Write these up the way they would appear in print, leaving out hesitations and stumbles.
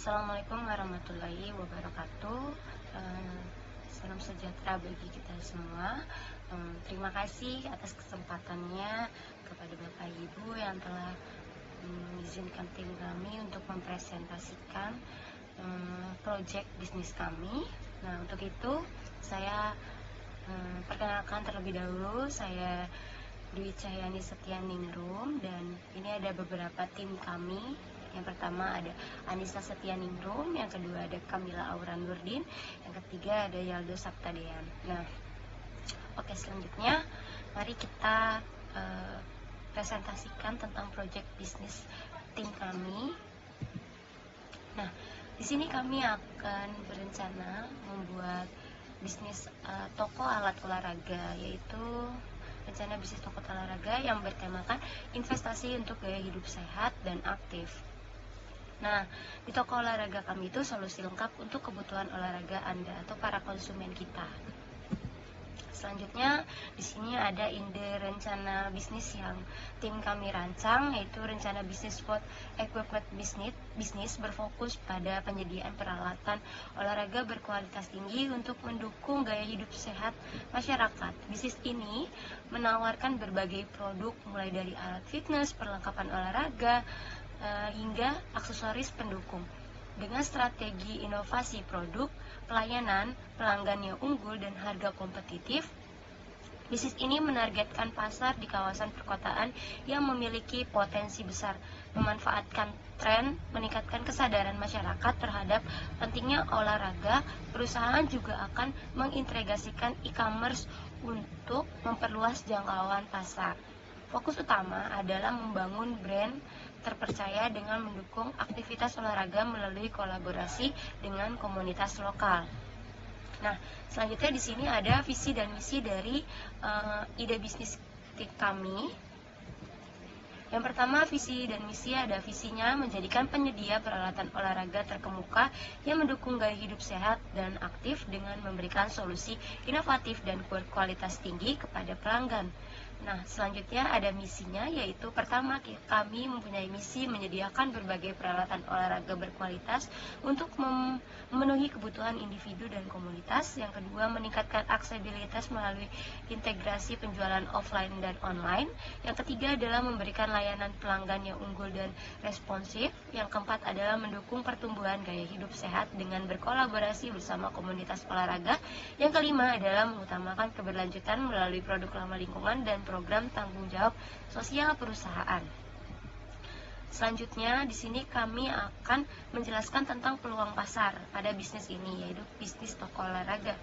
Assalamualaikum warahmatullahi wabarakatuh. Eh, Salam sejahtera bagi kita semua. Terima kasih atas kesempatannya kepada Bapak Ibu yang telah mengizinkan tim kami untuk mempresentasikan proyek bisnis kami. Nah, untuk itu saya perkenalkan terlebih dahulu, saya Dwi Cahyani Setianingrum, dan ini ada beberapa tim kami. Yang pertama ada Anissa Setianingrum, yang kedua ada Kamila Auran Nurdin, yang ketiga ada Yaldo Saptadean. Nah, oke, selanjutnya mari kita presentasikan tentang proyek bisnis tim kami. Nah, di sini kami akan berencana membuat bisnis toko alat olahraga, yaitu rencana bisnis toko olahraga yang bertemakan investasi untuk gaya hidup sehat dan aktif. Nah, di toko olahraga kami itu solusi lengkap untuk kebutuhan olahraga Anda atau para konsumen kita. Selanjutnya, di sini ada ide rencana bisnis yang tim kami rancang, yaitu rencana bisnis sport equipment bisnis berfokus pada penyediaan peralatan olahraga berkualitas tinggi untuk mendukung gaya hidup sehat masyarakat. Bisnis ini menawarkan berbagai produk mulai dari alat fitness, perlengkapan olahraga, hingga aksesoris pendukung. Dengan strategi inovasi produk, pelayanan, pelanggan yang unggul, dan harga kompetitif, bisnis ini menargetkan pasar di kawasan perkotaan yang memiliki potensi besar, memanfaatkan tren, meningkatkan kesadaran masyarakat terhadap pentingnya olahraga. Perusahaan juga akan mengintegrasikan e-commerce untuk memperluas jangkauan pasar. Fokus utama adalah membangun brand terpercaya dengan mendukung aktivitas olahraga melalui kolaborasi dengan komunitas lokal. Nah, selanjutnya di sini ada visi dan misi dari ide bisnis kami. Yang pertama, visi dan misi ada visinya menjadikan penyedia peralatan olahraga terkemuka yang mendukung gaya hidup sehat dan aktif dengan memberikan solusi inovatif dan berkualitas tinggi kepada pelanggan. Nah, selanjutnya ada misinya, yaitu pertama, kami mempunyai misi menyediakan berbagai peralatan olahraga berkualitas untuk memenuhi kebutuhan individu dan komunitas. Yang kedua, meningkatkan aksesibilitas melalui integrasi penjualan offline dan online. Yang ketiga adalah memberikan layanan pelanggan yang unggul dan responsif. Yang keempat adalah mendukung pertumbuhan gaya hidup sehat dengan berkolaborasi bersama komunitas olahraga. Yang kelima adalah mengutamakan keberlanjutan melalui produk ramah lingkungan dan program tanggung jawab sosial perusahaan. Selanjutnya, di sini kami akan menjelaskan tentang peluang pasar pada bisnis ini, yaitu bisnis toko olahraga.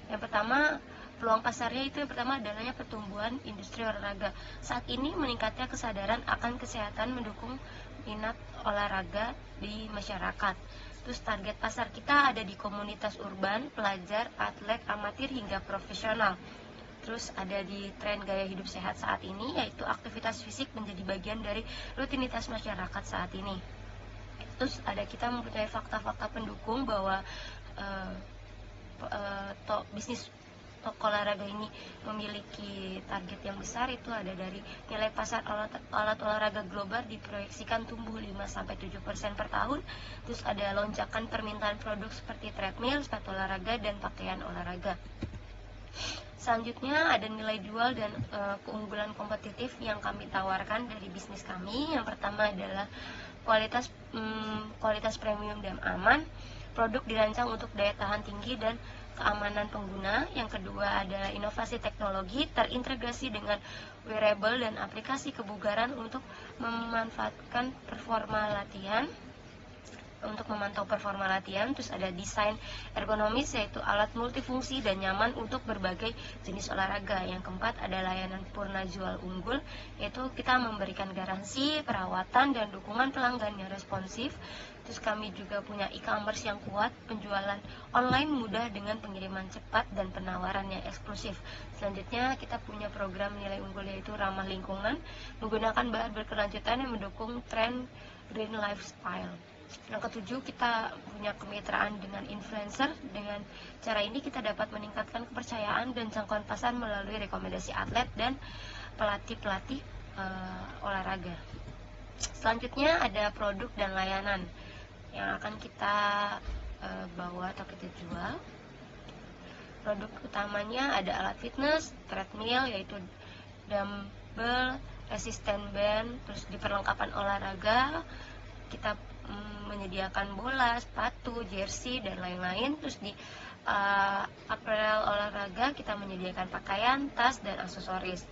Yang pertama, peluang pasarnya itu yang pertama adalah pertumbuhan industri olahraga. Saat ini meningkatnya kesadaran akan kesehatan mendukung minat olahraga di masyarakat. Terus target pasar kita ada di komunitas urban, pelajar, atlet, amatir, hingga profesional. Terus ada di tren gaya hidup sehat saat ini, yaitu aktivitas fisik menjadi bagian dari rutinitas masyarakat saat ini. Terus ada kita mempunyai fakta-fakta pendukung bahwa bisnis toko olahraga ini memiliki target yang besar. Itu ada dari nilai pasar alat olahraga global diproyeksikan tumbuh 5-7% per tahun. Terus ada lonjakan permintaan produk seperti treadmill, sepatu olahraga, dan pakaian olahraga. Selanjutnya ada nilai jual dan keunggulan kompetitif yang kami tawarkan dari bisnis kami. Yang pertama adalah kualitas premium dan aman. Produk dirancang untuk daya tahan tinggi dan keamanan pengguna. Yang kedua adalah inovasi teknologi terintegrasi dengan wearable dan aplikasi kebugaran untuk memanfaatkan performa latihan. Untuk memantau performa latihan. Terus ada desain ergonomis, yaitu alat multifungsi dan nyaman untuk berbagai jenis olahraga. Yang keempat ada layanan purna jual unggul, yaitu kita memberikan garansi, perawatan, dan dukungan pelanggan yang responsif. Terus kami juga punya e-commerce yang kuat, penjualan online mudah dengan pengiriman cepat dan penawaran yang eksklusif. Selanjutnya kita punya program nilai unggul, yaitu ramah lingkungan, menggunakan bahan berkelanjutan yang mendukung tren green lifestyle. Yang ketujuh, kita punya kemitraan dengan influencer. Dengan cara ini kita dapat meningkatkan kepercayaan dan jangkauan pasar melalui rekomendasi atlet dan pelatih-pelatih olahraga. Selanjutnya ada produk dan layanan. yang akan kita bawa atau kita jual. Produk utamanya ada alat fitness, treadmill yaitu dumbbell, resistant band, terus di perlengkapan olahraga kita menyediakan bola, sepatu, jersey dan lain-lain. Terus di apparel olahraga kita menyediakan pakaian, tas dan aksesoris.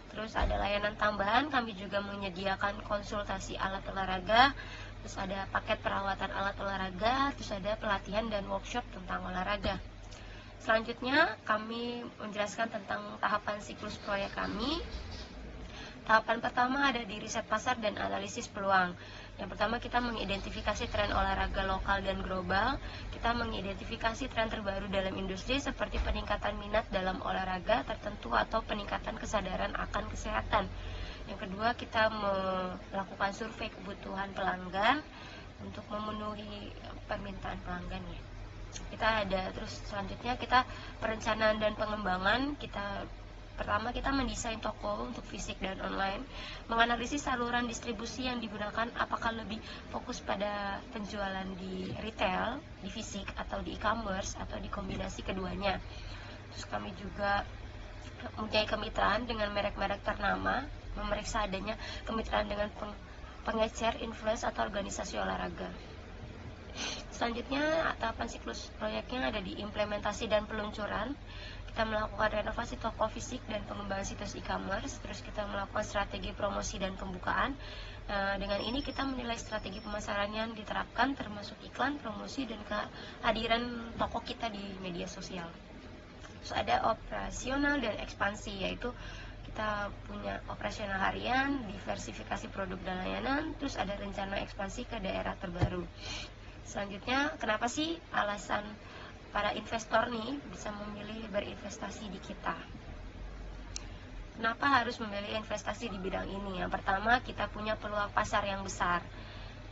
Terus ada layanan tambahan, kami juga menyediakan konsultasi alat olahraga, terus ada paket perawatan alat olahraga, terus ada pelatihan dan workshop tentang olahraga. Selanjutnya kami menjelaskan tentang tahapan siklus proyek kami. Tahapan pertama ada di riset pasar dan analisis peluang. Yang pertama kita mengidentifikasi tren olahraga lokal dan global. Kita mengidentifikasi tren terbaru dalam industri seperti peningkatan minat dalam olahraga tertentu atau peningkatan kesadaran akan kesehatan. Yang kedua kita melakukan survei kebutuhan pelanggan untuk memenuhi permintaan pelanggannya. Selanjutnya kita perencanaan dan pengembangan. Pertama kita mendesain toko untuk fisik dan online, menganalisis saluran distribusi yang digunakan, apakah lebih fokus pada penjualan di retail, di fisik atau di e-commerce atau di kombinasi keduanya. Terus kami juga mempunyai kemitraan dengan merek-merek ternama, memeriksa adanya kemitraan dengan pengecer, influencer atau organisasi olahraga. Selanjutnya tahapan siklus proyeknya ada di implementasi dan peluncuran. Kita melakukan renovasi toko fisik dan pengembangan situs e-commerce. Terus kita melakukan strategi promosi dan pembukaan. Dengan ini kita menilai strategi pemasaran yang diterapkan, termasuk iklan, promosi, dan kehadiran toko kita di media sosial. Terus ada operasional dan ekspansi, yaitu kita punya operasional harian, diversifikasi produk dan layanan, terus ada rencana ekspansi ke daerah terbaru. Selanjutnya, kenapa sih alasan para investor nih bisa memilih berinvestasi di kita? Kenapa harus memilih investasi di bidang ini? Yang pertama, kita punya peluang pasar yang besar.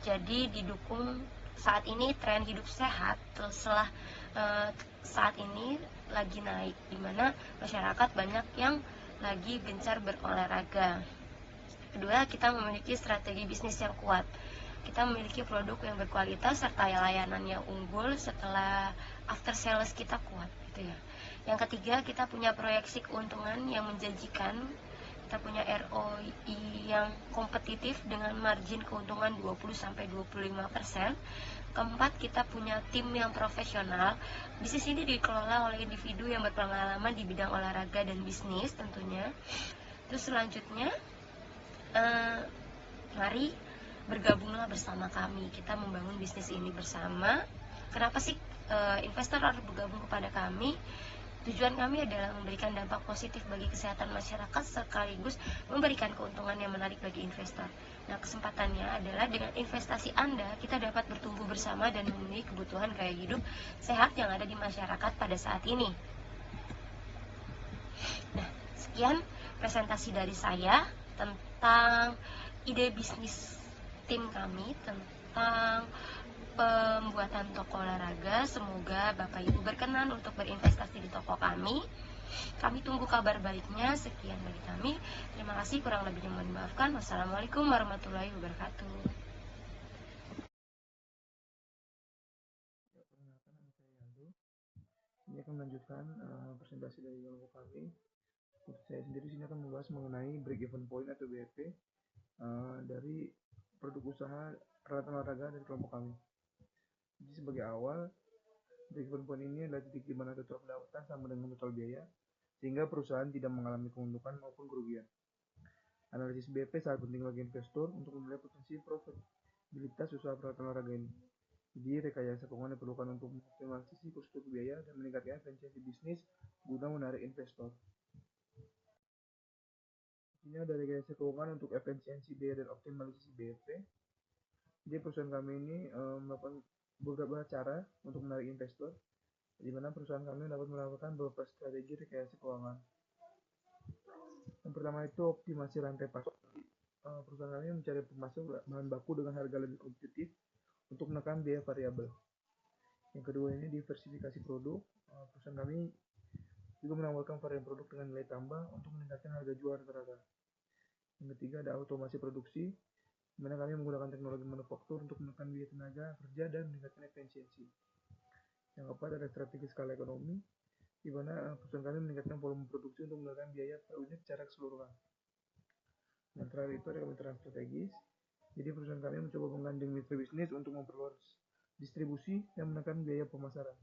Jadi didukung saat ini tren hidup sehat setelah saat ini lagi naik, dimana masyarakat banyak yang lagi gencar berolahraga. Kedua, kita memiliki strategi bisnis yang kuat. Kita memiliki produk yang berkualitas serta layanan yang unggul setelah after sales kita kuat gitu ya. Yang ketiga, kita punya proyeksi keuntungan yang menjanjikan. Kita punya ROI yang kompetitif dengan margin keuntungan 20-25%. Keempat, kita punya tim yang profesional. Bisnis ini dikelola oleh individu yang berpengalaman di bidang olahraga dan bisnis tentunya. Terus selanjutnya, mari bergabunglah bersama kami. Kita membangun bisnis ini bersama. Kenapa sih investor harus bergabung kepada kami? Tujuan kami adalah memberikan dampak positif bagi kesehatan masyarakat sekaligus memberikan keuntungan yang menarik bagi investor. Nah, kesempatannya adalah dengan investasi Anda, kita dapat bertumbuh bersama dan memenuhi kebutuhan gaya hidup sehat yang ada di masyarakat pada saat ini. Nah, sekian presentasi dari saya tentang ide bisnis tim kami tentang pembuatan toko olahraga. Semoga Bapak Ibu berkenan untuk berinvestasi di toko kami. Kami tunggu kabar baiknya. Sekian bagi kami. Terima kasih, kurang lebihnya mohon dimaafkan. Wassalamualaikum warahmatullahi wabarakatuh. Ini akan melanjutkan presentasi dari kelompok kami. Saya sendiri sini akan membahas mengenai break even point atau BEP dari produk usaha peralatan olahraga dari kelompok kami. Jadi sebagai awal, break even point ini adalah titik di mana total pendapatan sama dengan total biaya, sehingga perusahaan tidak mengalami keuntungan maupun kerugian. Analisis BEP sangat penting bagi investor untuk menilai potensi profitabilitas usaha peralatan olahraga ini. Jadi rekayasa keuangan diperlukan untuk mengoptimalisasi siklus biaya dan meningkatkan efisiensi bisnis guna menarik investor. Ini ada rekayasa keuangan untuk efisiensi biaya dan optimalisasi BEP. Jadi perusahaan kami ini melakukan beberapa cara untuk menarik investor, di mana perusahaan kami dapat melakukan beberapa strategi rekayasa keuangan. Yang pertama itu optimasi rantai pasok. Perusahaan kami mencari pemasok bahan baku dengan harga lebih kompetitif untuk menekan biaya variabel. Yang kedua ini diversifikasi produk. Perusahaan kami juga menawarkan varian produk dengan nilai tambah untuk meningkatkan harga jual rata-rata. Yang ketiga ada otomasi produksi. di mana kami menggunakan teknologi manufaktur untuk menekan biaya tenaga kerja dan meningkatkan efisiensi. Yang keempat ada strategi skala ekonomi, di mana perusahaan kami meningkatkan volume produksi untuk menekan biaya per unit secara keseluruhan. Dan terakhir itu ada kemitraan strategis. Jadi perusahaan kami mencoba menggandeng mitra bisnis untuk memperluas distribusi dan menekan biaya pemasaran.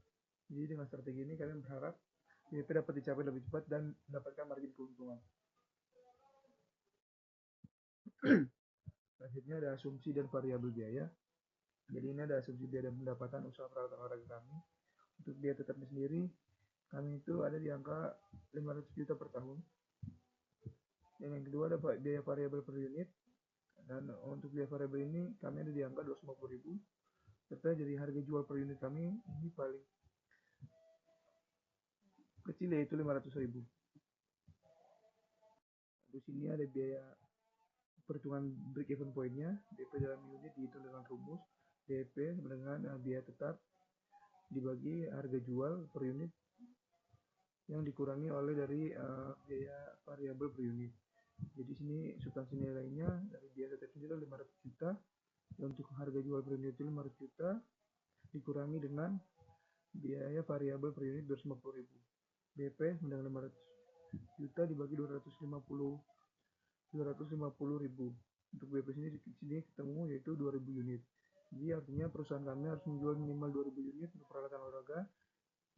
Jadi dengan strategi ini kami berharap BEP dapat dicapai lebih cepat dan mendapatkan margin keuntungan. Selanjutnya ada asumsi dan variabel biaya. Jadi ini ada asumsi biaya dan pendapatan usaha peralatan olahraga kami. Untuk biaya tetapnya sendiri, kami itu ada di angka 500 juta per tahun. Dan yang kedua ada biaya variabel per unit. Dan untuk biaya variabel ini kami ada di angka 250.000. Serta jadi harga jual per unit kami ini paling kecil yaitu 500.000. Di sini ada biaya perhitungan break even point-nya. DP dalam unit dihitung dengan rumus DP dengan biaya tetap dibagi harga jual per unit yang dikurangi oleh dari biaya variabel per unit. Jadi sini substansi nilainya dari biaya tetap sendiri 500 juta, dan untuk harga jual per unit itu 500 juta dikurangi dengan biaya variabel per unit 250.000. BP dengan 500 juta dibagi 250.000. Untuk BP sini ketemu yaitu 2.000 unit. Jadi artinya perusahaan kami harus menjual minimal 2.000 unit untuk peralatan olahraga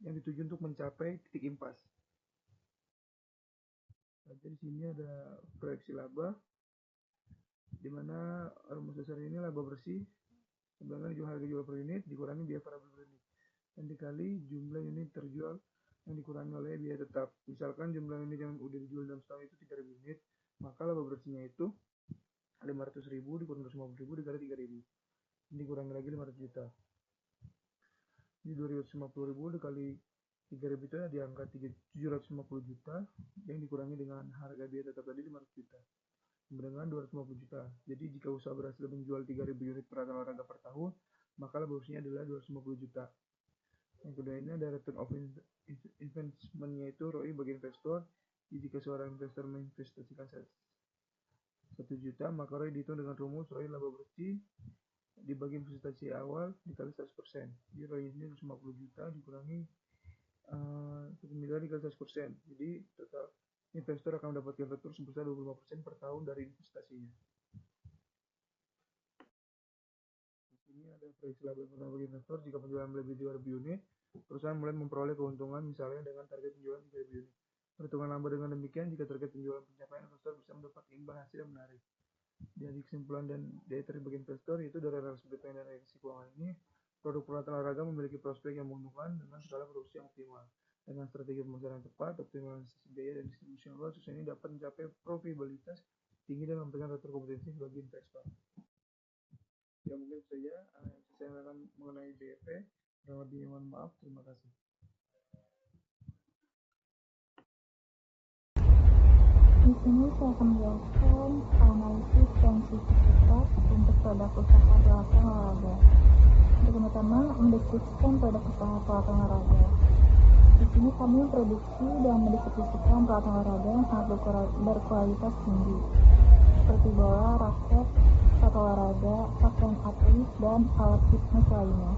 yang dituju untuk mencapai titik impas. Jadi di sini ada proyeksi laba, di mana rumus dasar ini laba bersih sedangkan harga jual per unit dikurangi biaya variabel per unit dan dikali jumlah unit terjual yang dikurangi oleh biaya tetap. Misalkan jumlah unit yang udah dijual dalam setahun itu 3.000 unit, maka laba bersihnya itu 500.000 dikurangi 250.000 dikali 3.000, dikurangi lagi 500 juta. Jadi 250.000 dikali 3.000 itu di angka 750 juta yang dikurangi dengan harga biaya tetap tadi 500 juta dengan 250 juta. Jadi jika usaha berhasil menjual 3.000 unit peralatan olahraga per tahun, maka laba bersihnya adalah 250 juta. Yang kedua ini ada return of investment, yaitu ROI bagi investor. Jika seorang investor menginvestasikan 1 juta, maka ROI dihitung dengan rumus ROI laba bersih dibagi investasi awal dikali 100%. Jadi ROI ini 250 juta dikurangi 1 miliar dikali 100%. Jadi total investor akan mendapatkan return sebesar 25% per tahun dari investasinya. Ini ada proyeksi laba bagi investor. Jika penjualan melebihi 2.000 unit, perusahaan mulai memperoleh keuntungan misalnya dengan target penjualan 3.000 unit. Perhitungan laba dengan demikian, jika target penjualan pencapaian, investor bisa mendapat imbal hasil yang menarik. Jadi kesimpulan dan daya tarik bagi investor yaitu dari analisa BPN dan reaksi keuangan ini, produk peralatan olahraga memiliki prospek yang menguntungkan dengan skala produksi yang optimal. Dengan strategi pemasaran tepat, optimalisasi biaya dan distribusi yang luas, usaha ini dapat mencapai profitabilitas tinggi dan memberikan return kompetitif bagi investor. Ya mungkin saja yang saya akan mengenai BEP. Kurang lebih mohon maaf. Terima kasih. Di sini saya akan menjelaskan analisis sensitivitas untuk produk usaha peralatan olahraga. Pertama, mendeskripsikan produk usaha peralatan olahraga. Di sini kami produksi dan mendistribusikan peralatan olahraga yang sangat berkualitas tinggi, seperti bola, raket, sepatu olahraga, pakaian atlet, dan alat fitness lainnya.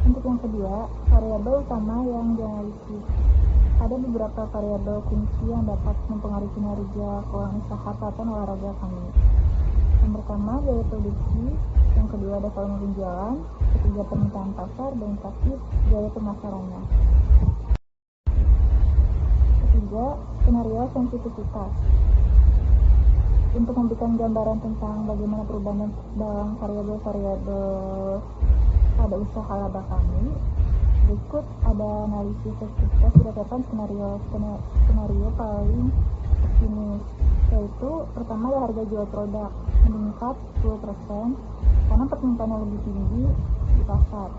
Untuk yang kedua, variabel utama yang dianalisis. Ada beberapa variabel kunci yang dapat mempengaruhi kinerja keuangan usaha peralatan olahraga kami. Yang pertama, biaya produksi. Yang kedua ada volume penjualan. Ketiga, permintaan pasar. Dan terakhir, biaya pemasarannya. Ketiga, skenario sensitivitas. Untuk memberikan gambaran tentang bagaimana perubahan dalam variabel-variabel pada usaha laba kami, berikut ada analisis sensitivitas berdasarkan skenario paling optimis, yaitu pertama ada harga jual produk meningkat 10% karena permintaan yang lebih tinggi di pasar.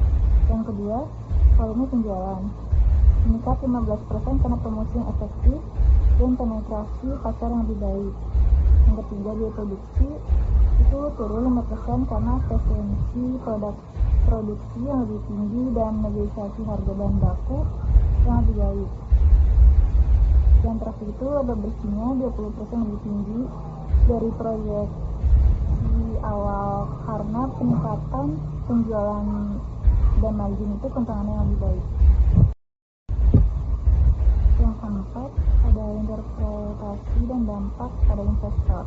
Yang kedua, volume penjualan meningkat 15% karena promosi yang efektif dan penetrasi pasar yang lebih baik. Yang ketiga, biaya produksi itu turun 5% karena efisiensi produksi yang lebih tinggi dan negosiasi harga bahan baku yang lebih baik. Yang terakhir itu laba bersihnya 20% lebih tinggi dari proyek di awal karena peningkatan penjualan dan margin itu keuntungannya yang lebih baik. Yang keempat, ada interpretasi dan dampak pada investor.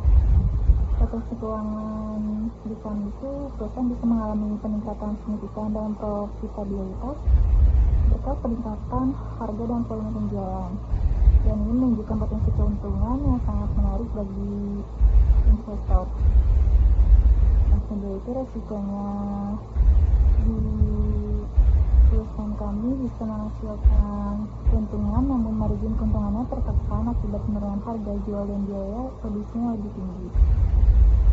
Potensi keuangan di kami itu perusahaan bisa mengalami peningkatan signifikan dalam profitabilitas berkat peningkatan harga dan volume penjualan. Dan ini menunjukkan potensi keuntungan yang sangat menarik bagi investor. Yang kedua itu resikonya di perusahaan kami bisa menghasilkan keuntungan namun margin keuntungannya tertekan akibat penurunan harga jual dan biaya produksinya lebih tinggi.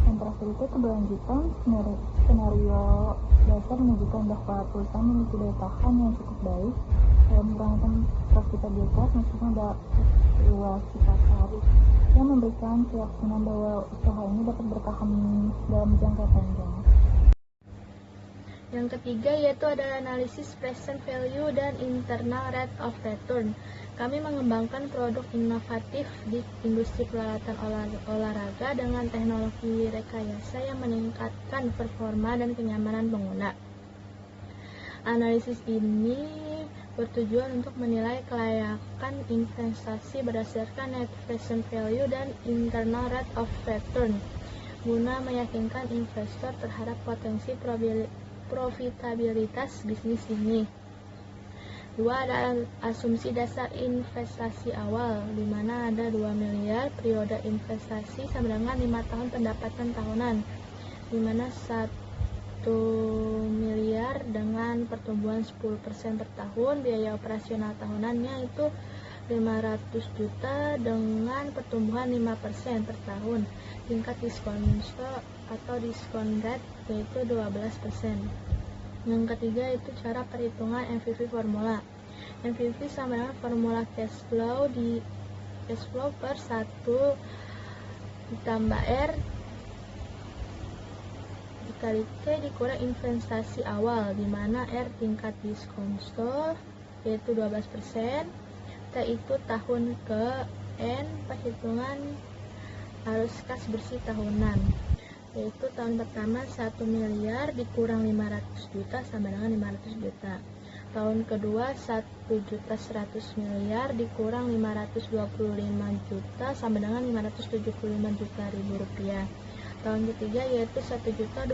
Yang terakhir itu keberlanjutan skenario dasar menunjukkan bahwa perusahaan memiliki daya tahan yang cukup baik dalam menurunkan profitabilitas meskipun ada fluktuasi pasar yang memberikan keyakinan bahwa usaha ini dapat bertahan dalam jangka panjang. Yang ketiga yaitu adalah analisis present value dan internal rate of return. Kami mengembangkan produk inovatif di industri peralatan olahraga dengan teknologi rekayasa yang meningkatkan performa dan kenyamanan pengguna. Analisis ini bertujuan untuk menilai kelayakan investasi berdasarkan net present value dan internal rate of return guna meyakinkan investor terhadap potensi profitabilitas bisnis ini. 2 adalah asumsi dasar investasi awal, di mana ada 2 miliar periode investasi sama dengan 5 tahun pendapatan tahunan, di mana 1 miliar dengan pertumbuhan 10% per tahun, biaya operasional tahunannya itu 500 juta dengan pertumbuhan 5% per tahun, tingkat diskon atau diskon rate yaitu 12%. Yang ketiga itu cara perhitungan NPV formula. NPV sama dengan formula cash flow per 1 ditambah R dikali T dikurang investasi awal, di mana R tingkat diskon yaitu 12%, T itu tahun ke N perhitungan arus kas bersih tahunan, yaitu tahun pertama 1 miliar dikurang 500 juta sama dengan 500 juta. Tahun kedua 1.100 miliar dikurang 525 juta sama dengan 575 juta ribu rupiah. Tahun ketiga yaitu 1.210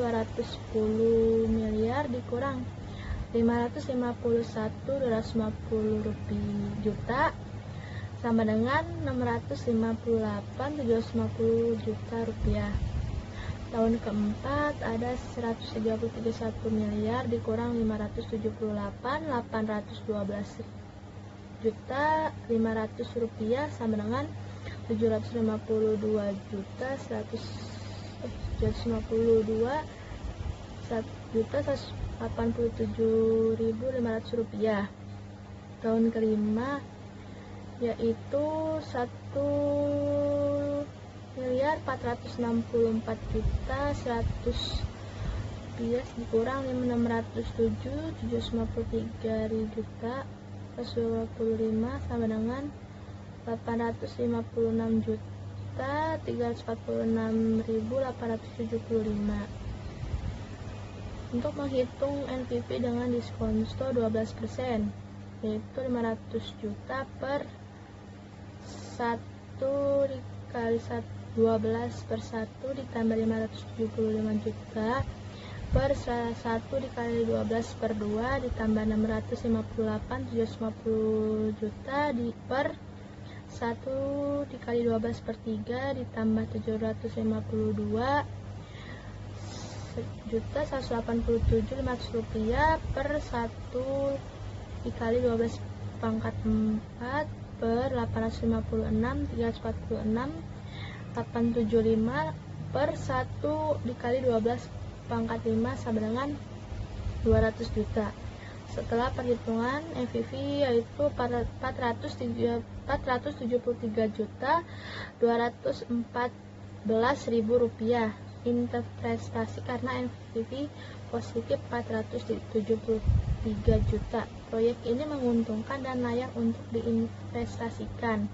miliar dikurang 551.250 juta sama dengan 658.750 juta rupiah. Tahun keempat ada 131 miliar dikurang 578.812 juta 500 rupiah sama dengan 752 juta 187.500 rupiah. Tahun kelima yaitu 1.464 juta 100 rupiah dikurang 607.753 juta 125 sama dengan 856 juta 346.875. Untuk menghitung NPV dengan diskon 12%, yaitu 500 juta per 1 dikali 12 per 1 ditambah 575 juta per 1 dikali 12 per 2 ditambah 658.750 juta per 1 dikali 12 per 3 ditambah 752 juta 187.500 rupiah per 1 dikali 12 pangkat 4 per 856 346 875 per 1 dikali 12 pangkat 5 sama dengan 200 juta. Setelah perhitungan NPV yaitu 473 juta 214.000 rupiah. Interpretasi karena NPV positif 473 juta. Proyek ini menguntungkan dan layak untuk diinvestasikan.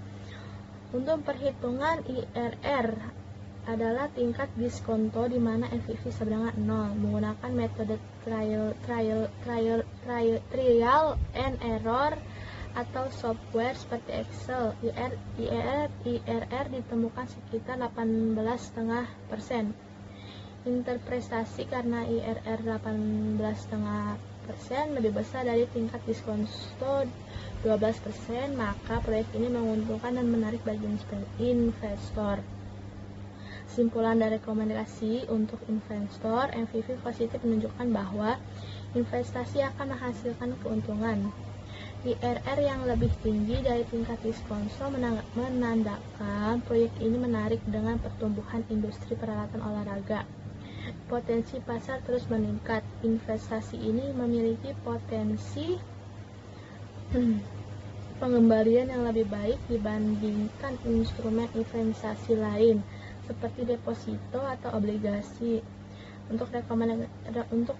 Untuk perhitungan IRR adalah tingkat diskonto di mana NPV sama dengan 0 menggunakan metode trial and error atau software seperti Excel. IRR ditemukan sekitar 18,5%. Interpretasi karena IRR 18,5% lebih besar dari tingkat diskonto 12%, maka proyek ini menguntungkan dan menarik bagi investor. Kesimpulan dan rekomendasi untuk investor, NPV positif menunjukkan bahwa investasi akan menghasilkan keuntungan. IRR yang lebih tinggi dari tingkat diskonto menandakan proyek ini menarik dengan pertumbuhan industri peralatan olahraga. Potensi pasar terus meningkat. Investasi ini memiliki potensi pengembalian yang lebih baik dibandingkan instrumen investasi lain seperti deposito atau obligasi. Untuk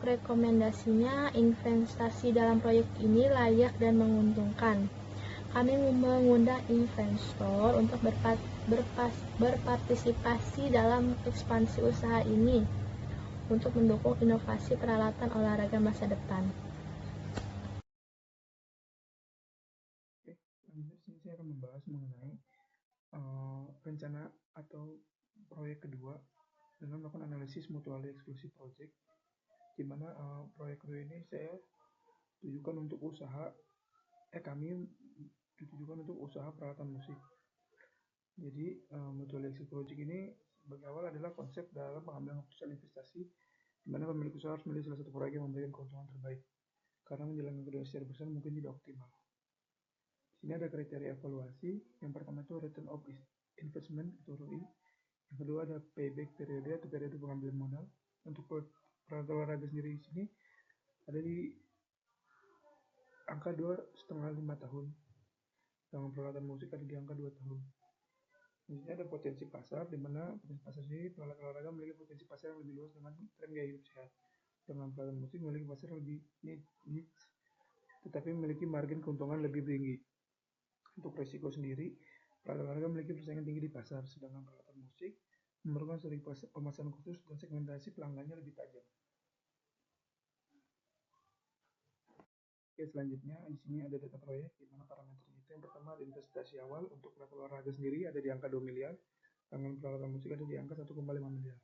rekomendasinya, investasi dalam proyek ini layak dan menguntungkan. Kami mengundang investor untuk berpartisipasi dalam ekspansi usaha ini untuk mendukung inovasi peralatan olahraga masa depan. Oke, selanjutnya saya akan membahas mengenai rencana atau proyek kedua dengan melakukan analisis mutually exclusive project, di mana proyek kedua ini saya tujukan untuk kami ditujukan untuk usaha peralatan musik. Jadi mutually exclusive project ini sebagai awal adalah konsep dalam pengambilan keputusan investasi, di mana pemilik usaha harus memilih salah satu proyek yang memberikan keuntungan terbaik, karena menjalankan kedua secara bersama mungkin tidak optimal. Di sini ada kriteria evaluasi. Yang pertama itu return of investment atau ROI. Yang kedua ada payback periode atau periode pengambilan modal. Untuk peralatan olahraga sendiri di sini ada di angka 2,5-5 tahun. Dengan peralatan musik ada di angka 2 tahun. Di sini ada potensi pasar, di mana potensi pasar ini peralatan olahraga memiliki potensi pasar yang lebih luas dengan tren gaya hidup sehat. Dengan peralatan musik memiliki pasar lebih niche, tetapi memiliki margin keuntungan lebih tinggi. Untuk resiko sendiri, peralatan olahraga memiliki persaingan tinggi di pasar, sedangkan peralatan musik memerlukan strategi pemasaran khusus dan segmentasi pelanggannya lebih tajam. Oke, selanjutnya di sini ada data proyek, di mana parameternya itu yang pertama ada investasi awal. Untuk peralatan olahraga sendiri ada di angka 2 miliar, sedangkan peralatan musik ada di angka 1,5 miliar.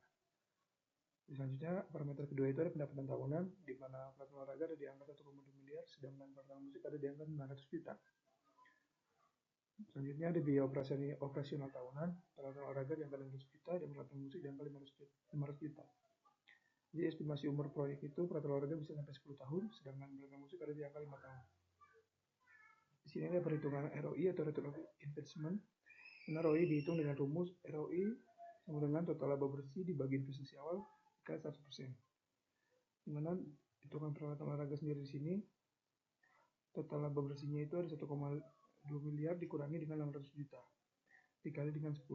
Selanjutnya parameter kedua itu ada pendapatan tahunan, di mana peralatan olahraga ada di angka 1,2 miliar, sedangkan peralatan musik ada di angka 900 juta. Selanjutnya ada biaya operasional tahunan, peralatan olahraga di angka 600 juta dan peralatan musik di angka 500 juta. Jadi estimasi umur proyek itu peralatan olahraga bisa sampai 10 tahun, sedangkan peralatan musik ada di angka 5 tahun. Di sini ada perhitungan ROI atau return of investment. Karena ROI dihitung dengan rumus ROI sama dengan total laba bersih dibagi investasi awal dikali 100%. Dimana hitungan peralatan olahraga sendiri di sini total laba bersihnya itu ada 1,2 miliar dikurangi dengan 600 juta dikali dengan 10.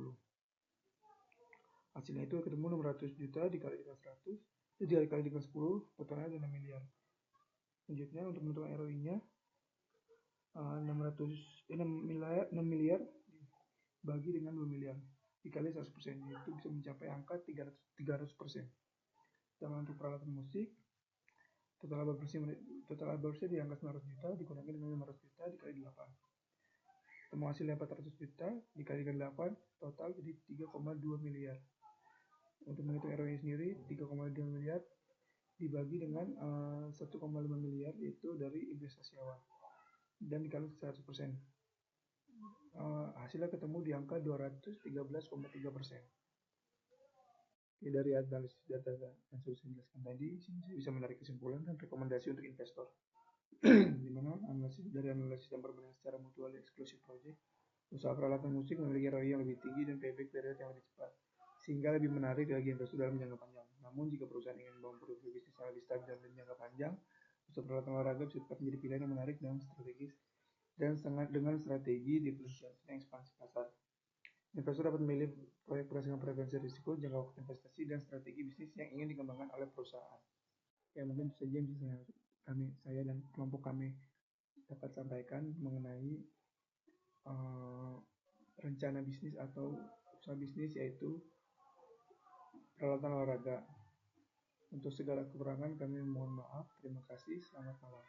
Hasilnya itu ketemu 600 juta dikali dengan 100 dikali dengan 10, totalnya ada 6 miliar. Selanjutnya untuk menentukan ROI-nya 6 miliar bagi dengan 2 miliar dikali 100%, itu bisa mencapai angka 300%. Dan untuk peralatan musik total laba bersih di angka 900 juta dikurangi dengan 500 juta dikali 8. Temu hasilnya 400 juta dikali dengan 8, total jadi 3,2 miliar. Untuk menghitung ROI sendiri 3,2 miliar dibagi dengan 1,5 miliar itu dari investasi awal dan dikali 100%. Hasilnya ketemu di angka 213,3%. Dari analisis data yang sudah saya jelaskan tadi, saya bisa menarik kesimpulan dan rekomendasi untuk investor. Di mana dari analisis yang berbeda secara mutually exclusive project, usaha peralatan musik memiliki ROI yang lebih tinggi dan payback period yang lebih cepat, sehingga lebih menarik bagi investor dalam jangka panjang. Namun jika perusahaan ingin membangun produk bisnis yang lebih stabil dan jangka panjang, usaha peralatan olahraga bisa tetap menjadi pilihan yang menarik dan strategis dengan strategi diferensiasi dan ekspansi pasar. Investor dapat memilih proyek berdasarkan preferensi risiko, jangka waktu investasi, dan strategi bisnis yang ingin dikembangkan oleh perusahaan. Ya, mungkin itu saja yang bisa saya dan kelompok kami dapat sampaikan mengenai rencana bisnis atau usaha bisnis, yaitu peralatan olahraga. Untuk segala kekurangan kami mohon maaf. Terima kasih. Selamat malam.